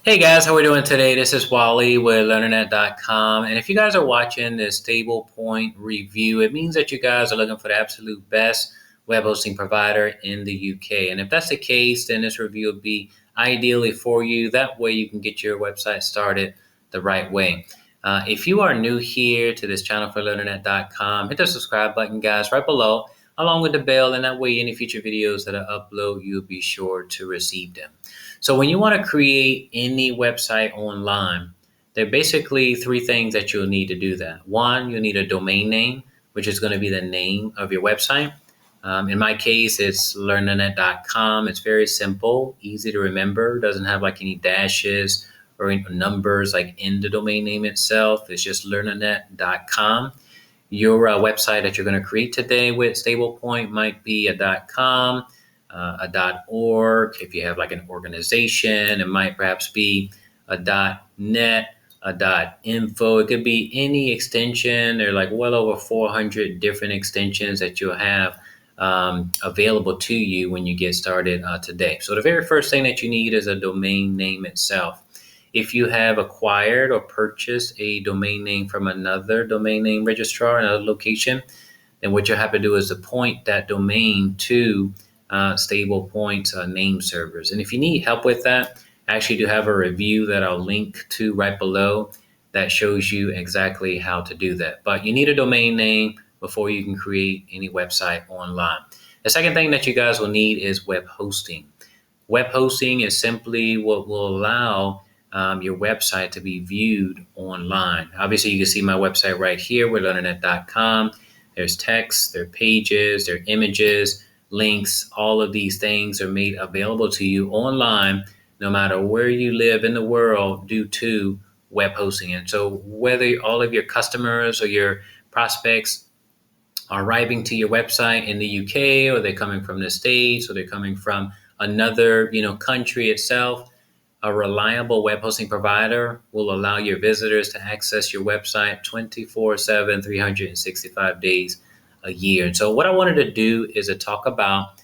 Hey guys, how we doing today? This is Wally with LearnerNet.com. And if you guys are watching this Stablepoint review, it means that you guys are looking for the absolute best web hosting provider in the UK. And if that's the case, then this review will be ideally for you. That way you can get your website started the right way. If you are new here to this channel for LearnerNet.com, hit the subscribe button, guys, right below, along with the bell. And that way any future videos that I upload, you'll be sure to receive them. So when you want to create any website online, there are basically three things that you'll need to do that. One, you'll need a domain name, which is going to be the name of your website. In my case, it's learnernet.com. It's very simple, easy to remember, doesn't have like any dashes or any numbers like in the domain name itself. It's just learnernet.com. Your website that you're going to create today with Stablepoint might be a .com, a .org. If you have like an organization, it might perhaps be a .net, a .info. It could be any extension. There are like well over 400 different extensions that you'll have available to you when you get started today. So the very first thing that you need is a domain name itself. If you have acquired or purchased a domain name from another domain name registrar, another location, then what you have to do is to point that domain to Stablepoint's name servers. And if you need help with that, I actually do have a review that I'll link to right below that shows you exactly how to do that. But you need a domain name before you can create any website online. The second thing that you guys will need is web hosting. Web hosting is simply what will allow your website to be viewed online. Obviously, you can see my website right here with learnernet.com. There's text, there are pages, there are images, links. All of these things are made available to you online, no matter where you live in the world, due to web hosting. And so whether all of your customers or your prospects are arriving to your website in the UK, or they're coming from the States, or they're coming from another, country itself, a reliable web hosting provider will allow your visitors to access your website 24/7, 365 days a year. And so what I wanted to do is to talk about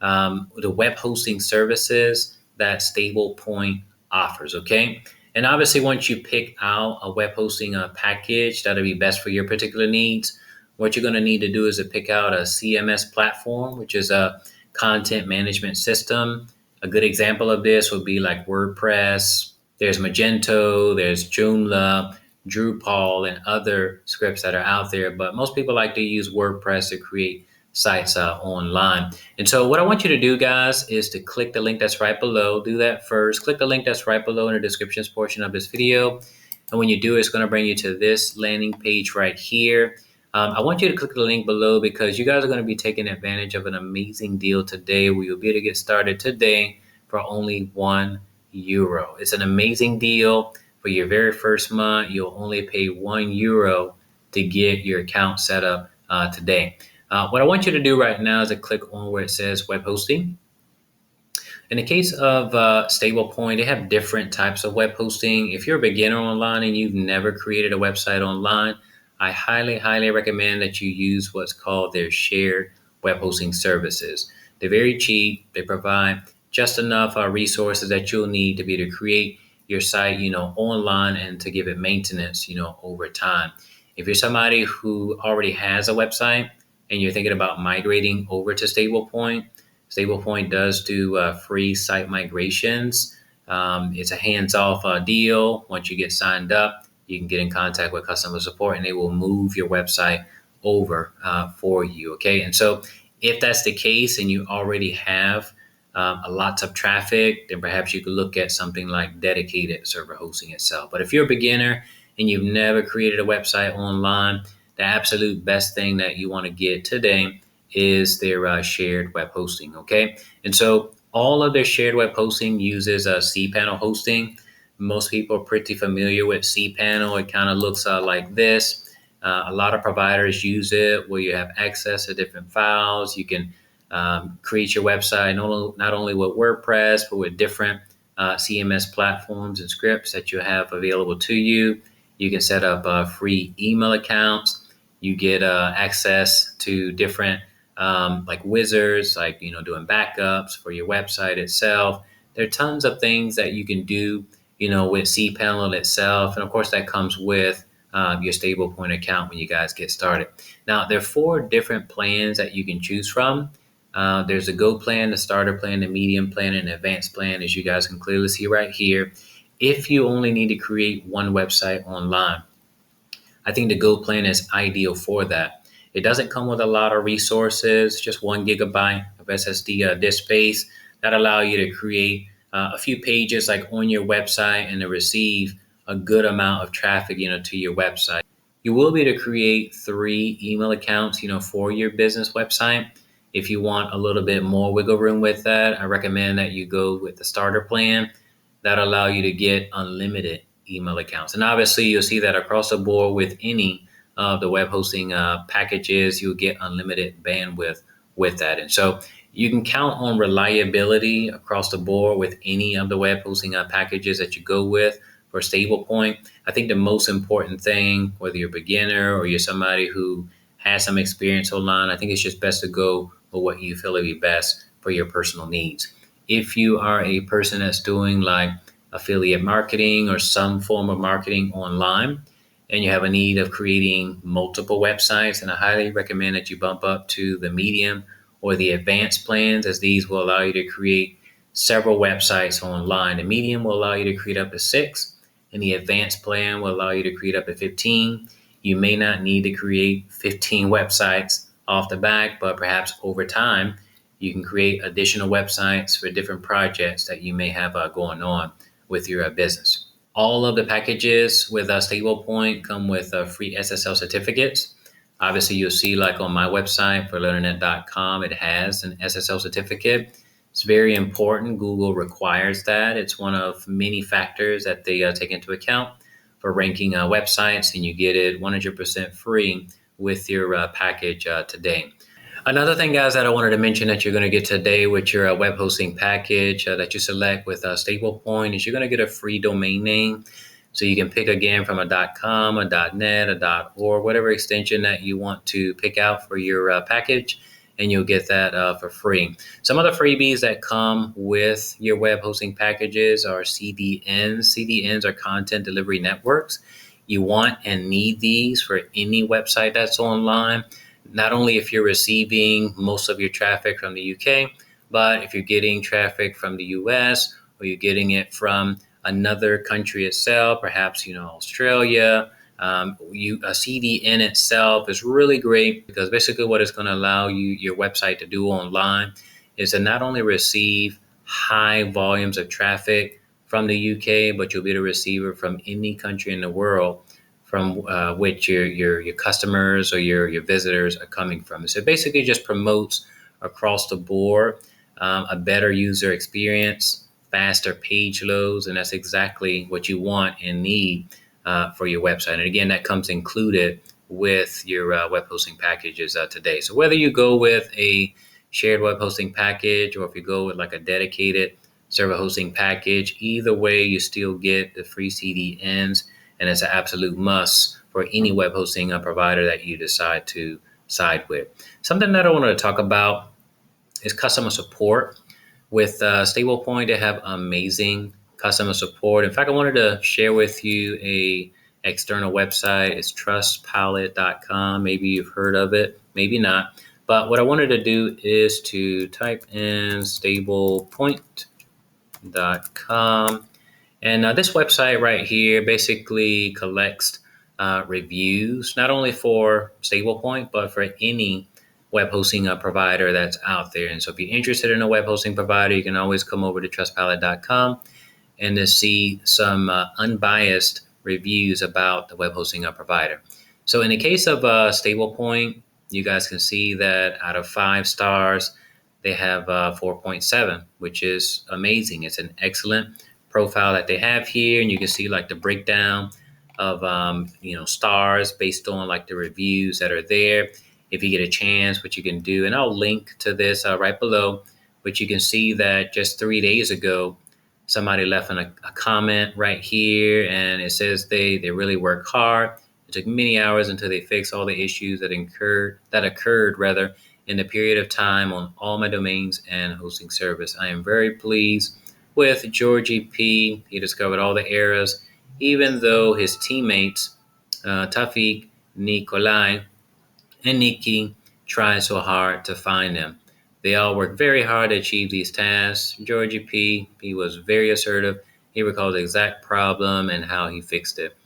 the web hosting services that Stablepoint offers, okay? And obviously, once you pick out a web hosting package that'll be best for your particular needs, what you're going to need to do is to pick out a CMS platform, which is a content management system. A good example of this would be like WordPress. There's Magento, there's Joomla, Drupal, and other scripts that are out there. But most people like to use WordPress to create sites online. And so what I want you to do, guys, is to click the link that's right below. Do that first. Click the link that's right below in the descriptions portion of this video. And when you do, it's going to bring you to this landing page right here. I want you to click the link below because you guys are going to be taking advantage of an amazing deal today where you'll be able to get started today for only €1. It's an amazing deal. For your very first month, you'll only pay €1 to get your account set up today. What I want you to do right now is to click on where it says web hosting. In the case of Stablepoint, they have different types of web hosting. If you're a beginner online and you've never created a website online, I highly, highly recommend that you use what's called their shared web hosting services. They're very cheap. They provide just enough resources that you'll need to be able to create your site, online, and to give it maintenance, over time. If you're somebody who already has a website and you're thinking about migrating over to Stablepoint, Stablepoint does do free site migrations. It's a hands-off deal. Once you get signed up, you can get in contact with customer support and they will move your website over for you, okay? And so if that's the case and you already have a lots of traffic, then perhaps you could look at something like dedicated server hosting itself. But if you're a beginner and you've never created a website online, the absolute best thing that you want to get today is their shared web hosting, okay? And so all of their shared web hosting uses cPanel hosting. Most people are pretty familiar with cPanel. It kind of looks like this. A lot of providers use it where you have access to different files. You can create your website not only with WordPress, but with different CMS platforms and scripts that you have available to you. You can set up free email accounts. You get access to different like wizards, doing backups for your website itself. There are tons of things that you can do with cPanel itself. And of course, that comes with your Stablepoint account when you guys get started. Now, there are 4 different plans that you can choose from. There's a Go plan, the starter plan, the medium plan, and the advanced plan, as you guys can clearly see right here. If you only need to create one website online, I think the Go plan is ideal for that. It doesn't come with a lot of resources, just 1 gigabyte of SSD disk space that allow you to create a few pages like on your website and to receive a good amount of traffic, to your website. You will be able to create 3 email accounts, for your business website. If you want a little bit more wiggle room with that, I recommend that you go with the starter plan that allow you to get unlimited email accounts. And obviously, you'll see that across the board with any of the web hosting packages, you'll get unlimited bandwidth with that. And so you can count on reliability across the board with any of the web hosting packages that you go with for Stablepoint. I think the most important thing, whether you're a beginner or you're somebody who has some experience online, I think it's just best to go with what you feel will be best for your personal needs. If you are a person that's doing like affiliate marketing or some form of marketing online, and you have a need of creating multiple websites, and I highly recommend that you bump up to the medium or the advanced plans, as these will allow you to create several websites online. The medium will allow you to create up to 6, and the advanced plan will allow you to create up to 15. You may not need to create 15 websites off the bat, but perhaps over time, you can create additional websites for different projects that you may have going on with your business. All of the packages with Stablepoint come with free SSL certificates. Obviously, you'll see like on my website for learnernet.com, it has an SSL certificate. It's very important. Google requires that. It's one of many factors that they take into account for ranking websites, and you get it 100% free with your package today. Another thing, guys, that I wanted to mention that you're going to get today with your web hosting package that you select with Stablepoint is you're going to get a free domain name. So you can pick again from a .com, a .net, a .org, whatever extension that you want to pick out for your package, and you'll get that for free. Some other freebies that come with your web hosting packages are CDNs. CDNs are content delivery networks. You want and need these for any website that's online. Not only if you're receiving most of your traffic from the UK, but if you're getting traffic from the US or you're getting it from another country itself, perhaps Australia. A CDN itself is really great because basically what it's going to allow your website to do online is to not only receive high volumes of traffic from the UK, but you'll be able to receive it from any country in the world from which your customers or your visitors are coming from. So it basically just promotes across the board a better user experience, faster page loads, and that's exactly what you want and need for your website. And again, that comes included with your web hosting packages today. So whether you go with a shared web hosting package or if you go with like a dedicated server hosting package, either way, you still get the free CDNs. And it's an absolute must for any web hosting provider that you decide to side with. Something that I want to talk about is customer support. With Stablepoint, they have amazing customer support. In fact, I wanted to share with you a external website. It's Trustpilot.com. Maybe you've heard of it, maybe not. But what I wanted to do is to type in Stablepoint.com. And this website right here basically collects reviews, not only for Stablepoint, but for any web hosting provider that's out there. And so if you're interested in a web hosting provider, you can always come over to trustpilot.com and to see some unbiased reviews about the web hosting provider. So in the case of Stablepoint, you guys can see that out of 5 stars, they have 4.7, which is amazing. It's an excellent profile that they have here, and you can see like the breakdown of stars based on like the reviews that are there. If you get a chance, what you can do, and I'll link to this right below, but you can see that just 3 days ago, somebody left a comment right here, and it says they really work hard. It took many hours until they fixed all the issues that occurred in the period of time on all my domains and hosting service. I am very pleased with Georgie P. He discovered all the errors, even though his teammates, Tafik, Nikolai, and Nikki, tried so hard to find them. They all worked very hard to achieve these tasks. Georgie P., he was very assertive. He recalled the exact problem and how he fixed it.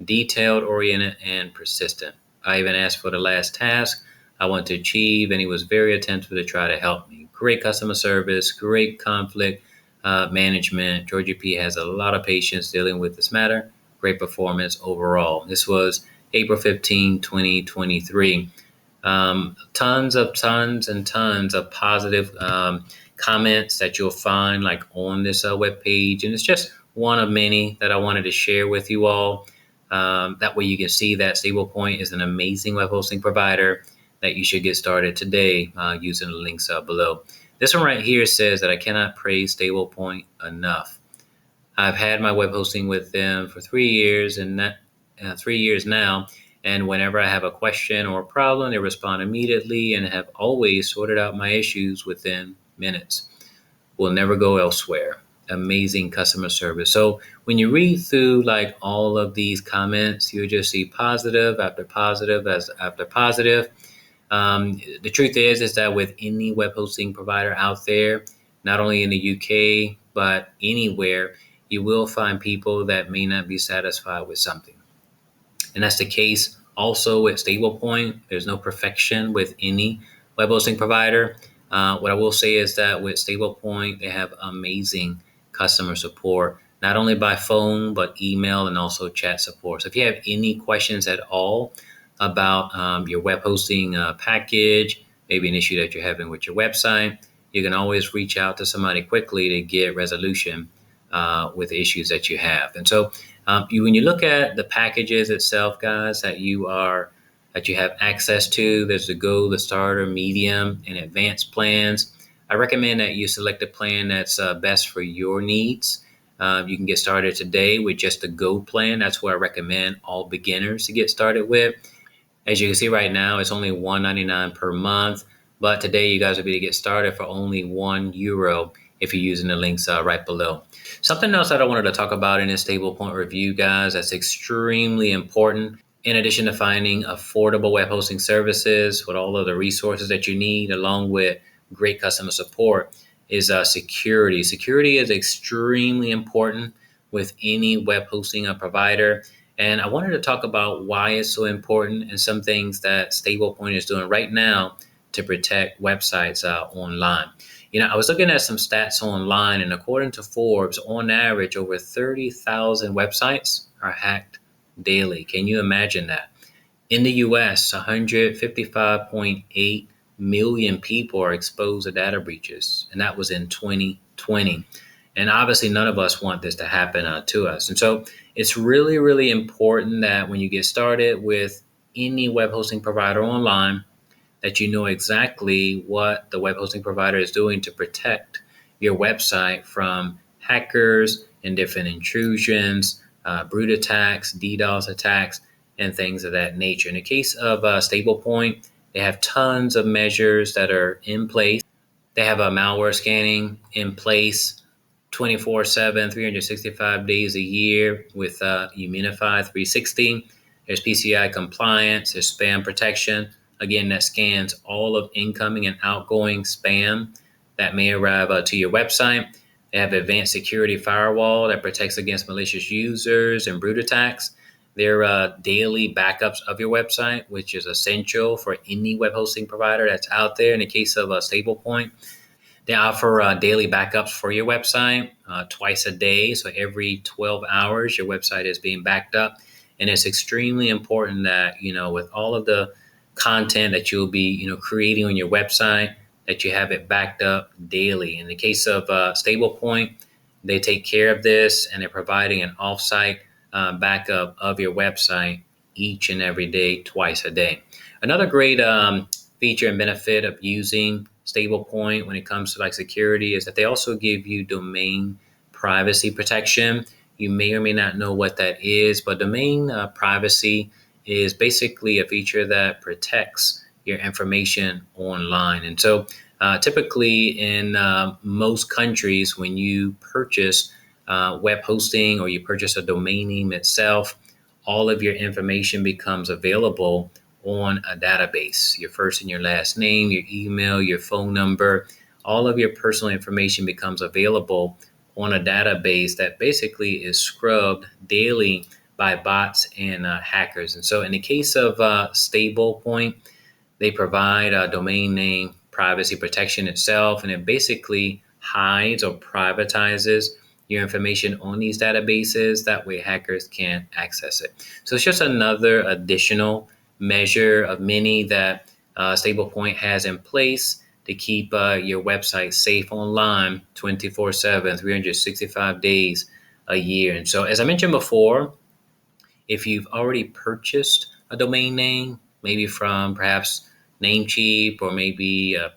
Detailed, oriented, and persistent. I even asked for the last task I want to achieve, and he was very attentive to try to help me. Great customer service, great conflict management. Georgie P has a lot of patience dealing with this matter. Great performance overall. This was April 15, 2023. Tons and tons of positive comments that you'll find like on this web page, and it's just one of many that I wanted to share with you all. That way you can see that Stablepoint is an amazing web hosting provider that you should get started today using the links below. This one right here says that I cannot praise Stablepoint enough. I've had my web hosting with them for 3 years and 3 years now. And whenever I have a question or a problem, they respond immediately and have always sorted out my issues within minutes. Will never go elsewhere. Amazing customer service. So when you read through like all of these comments, you'll just see positive after positive after positive. The truth is that with any web hosting provider out there, not only in the UK, but anywhere, you will find people that may not be satisfied with something. And that's the case also with Stablepoint. There's no perfection with any web hosting provider. What I will say is that with Stablepoint, they have amazing customer support, not only by phone, but email and also chat support. So if you have any questions at all about your web hosting package, maybe an issue that you're having with your website, you can always reach out to somebody quickly to get resolution with issues that you have. And so when you look at the packages itself, guys, that you have access to, there's the Go, the Starter, Medium, and Advanced plans. I recommend that you select a plan that's best for your needs. You can get started today with just the Go plan. That's what I recommend all beginners to get started with. As you can see right now, it's only $1.99 per month. But today, you guys will be able to get started for only €1 if you're using the links right below. Something else that I wanted to talk about in this Stablepoint review, guys, that's extremely important. In addition to finding affordable web hosting services with all of the resources that you need, along with great customer support, is security. Security is extremely important with any web hosting provider. And I wanted to talk about why it's so important and some things that Stablepoint is doing right now to protect websites online. I was looking at some stats online, and according to Forbes, on average, over 30,000 websites are hacked daily. Can you imagine that? In the US, 155.8 million people are exposed to data breaches, and that was in 2020. And obviously, none of us want this to happen to us. And so it's really, really important that when you get started with any web hosting provider online, that you know exactly what the web hosting provider is doing to protect your website from hackers and different intrusions, brute attacks, DDoS attacks, and things of that nature. In the case of Stablepoint, they have tons of measures that are in place. They have a malware scanning in place 24/7, 365 days a year with Immunify 360. There's PCI compliance, there's spam protection. Again, that scans all of incoming and outgoing spam that may arrive to your website. They have advanced security firewall that protects against malicious users and brute attacks. There are daily backups of your website, which is essential for any web hosting provider that's out there. In the case of Stablepoint, they offer daily backups for your website twice a day. So every 12 hours, your website is being backed up. And it's extremely important that, with all of the content that you'll be, creating on your website, that you have it backed up daily. In the case of Stablepoint, they take care of this, and they're providing an offsite backup of your website each and every day, twice a day. Another great feature and benefit of using Stablepoint when it comes to like security is that they also give you domain privacy protection. You may or may not know what that is, but domain privacy is basically a feature that protects your information online. And so Typically, in most countries, when you purchase web hosting or you purchase a domain name itself, all of your information becomes available on a database. Your first and your last name, your email, your phone number, all of your personal information becomes available on a database that basically is scrubbed daily by bots and hackers. And so, in the case of Stablepoint, they provide a domain name privacy protection itself, and it basically hides or privatizes your information on these databases. That way, hackers can't access it. So it's just another additional measure of many that Stablepoint has in place to keep your website safe online 24/7, 365 days a year. And so, as I mentioned before, if you've already purchased a domain name, maybe from perhaps Namecheap or maybe a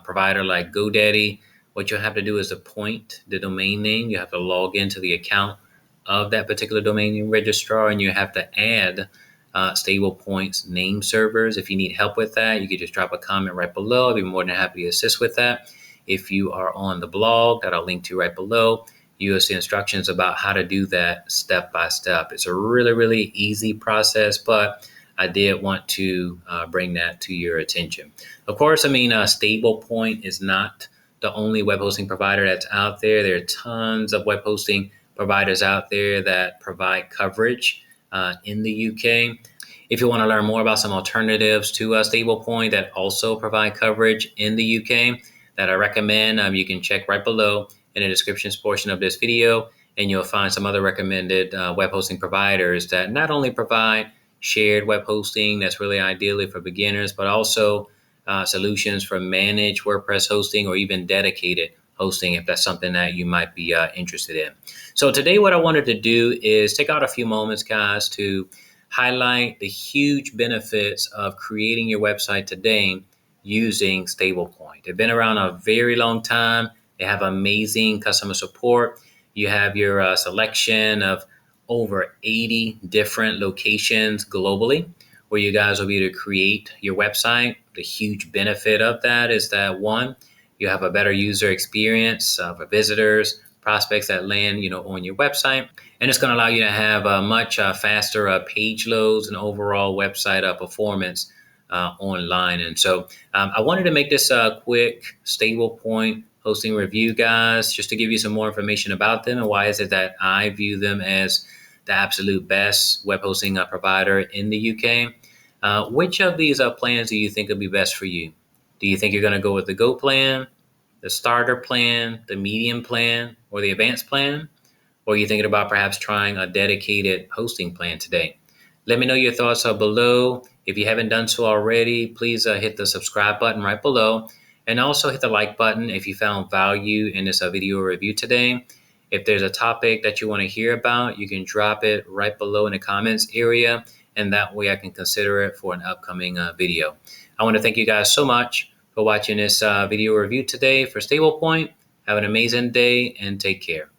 provider like GoDaddy, what you'll have to do is appoint the domain name. You have to log into the account of that particular domain name registrar, and you have to add Stablepoint's name servers. If you need help with that, you could just drop a comment right below. I'd be more than happy to assist with that. If you are on the blog that I'll link to right below, you will see instructions about how to do that step by step. It's a really, really easy process, but I did want to bring that to your attention. Of course, Stablepoint is not the only web hosting provider that's out there. There are tons of web hosting providers out there that provide coverage in the UK. If you want to learn more about some alternatives to Stablepoint that also provide coverage in the UK that I recommend, you can check right below in the description portion of this video, and you'll find some other recommended web hosting providers that not only provide shared web hosting that's really ideally for beginners, but also solutions for managed WordPress hosting or even dedicated hosting if that's something that you might be interested in. So today what I wanted to do is take out a few moments, guys, to highlight the huge benefits of creating your website today using Stablepoint. They've been around a very long time. They have amazing customer support. You have your selection of over 80 different locations globally where you guys will be able to create your website. The huge benefit of that is that, one, you have a better user experience for visitors, prospects that land, on your website. And it's going to allow you to have a much faster page loads and overall website performance online. And so I wanted to make this a quick Stablepoint hosting review, guys, just to give you some more information about them and why is it that I view them as the absolute best web hosting provider in the UK. Which of these plans do you think would be best for you? Do you think you're going to go with the Go plan, the starter plan, the medium plan, or the advanced plan? Or are you thinking about perhaps trying a dedicated hosting plan today? Let me know your thoughts below. If you haven't done so already, please hit the subscribe button right below. And also hit the like button if you found value in this video review today. If there's a topic that you want to hear about, you can drop it right below in the comments area. And that way I can consider it for an upcoming video. I want to thank you guys so much for watching this video review today for Stablepoint. Have an amazing day and take care.